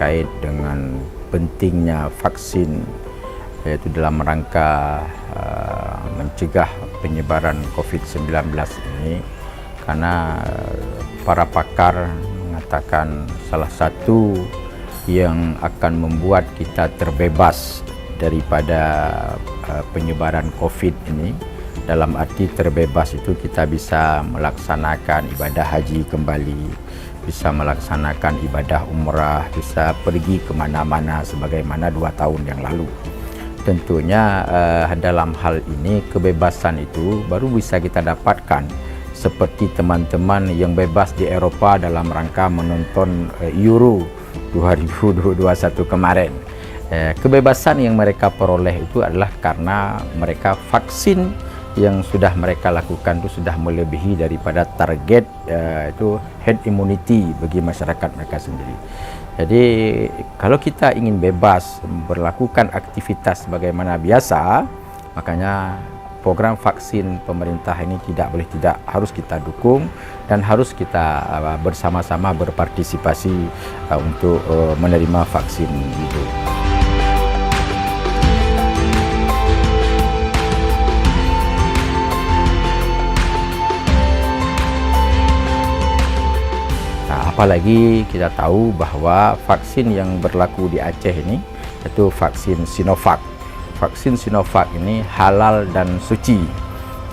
terkait dengan pentingnya vaksin, yaitu dalam rangka mencegah penyebaran COVID-19 ini, karena para pakar mengatakan salah satu yang akan membuat kita terbebas daripada penyebaran COVID ini, dalam arti terbebas itu kita bisa melaksanakan ibadah haji kembali, bisa melaksanakan ibadah umrah, bisa pergi kemana-mana sebagaimana 2 tahun yang lalu. Tentunya dalam hal ini kebebasan itu baru bisa kita dapatkan seperti teman-teman yang bebas di Eropa dalam rangka menonton Euro 2021 kemarin. Kebebasan yang mereka peroleh itu adalah karena mereka vaksin yang sudah mereka lakukan itu sudah melebihi daripada target itu herd immunity bagi masyarakat mereka sendiri. Jadi kalau kita ingin bebas berlakukan aktivitas sebagaimana biasa, makanya program vaksin pemerintah ini tidak harus kita dukung dan harus kita bersama-sama berpartisipasi untuk menerima vaksin itu. Apalagi kita tahu bahwa vaksin yang berlaku di Aceh ini yaitu vaksin Sinovac. Vaksin Sinovac ini halal dan suci.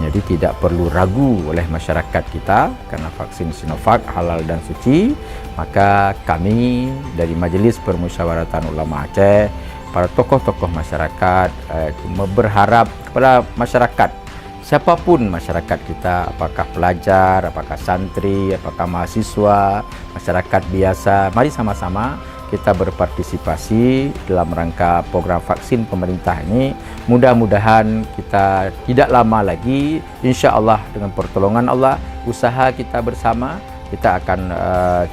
Jadi tidak perlu ragu oleh masyarakat kita karena vaksin Sinovac halal dan suci. Maka kami dari Majelis Permusyawaratan Ulama Aceh, para tokoh-tokoh masyarakat berharap kepada masyarakat, siapapun masyarakat kita, apakah pelajar, apakah santri, apakah mahasiswa, masyarakat biasa, mari sama-sama kita berpartisipasi dalam rangka program vaksin pemerintah ini. Mudah-mudahan kita tidak lama lagi, insya Allah dengan pertolongan Allah, usaha kita bersama, kita akan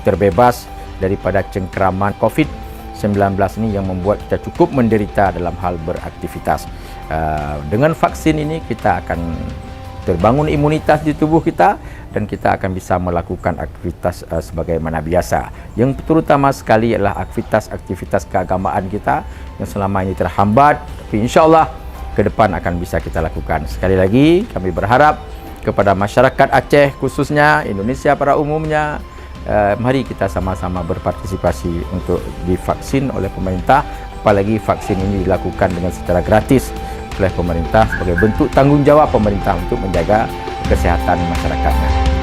terbebas daripada cengkraman COVID-19 ini yang membuat kita cukup menderita dalam hal beraktivitas. Dengan vaksin ini kita akan terbangun imunitas di tubuh kita dan kita akan bisa melakukan aktivitas sebagaimana biasa. Yang terutama sekali adalah aktivitas keagamaan kita yang selama ini terhambat, tapi insya Allah ke depan akan bisa kita lakukan. Sekali lagi kami berharap kepada masyarakat Aceh khususnya, Indonesia pada umumnya, mari kita sama-sama berpartisipasi untuk divaksin oleh pemerintah, apalagi vaksin ini dilakukan dengan secara gratis oleh pemerintah sebagai bentuk tanggung jawab pemerintah untuk menjaga kesehatan masyarakatnya.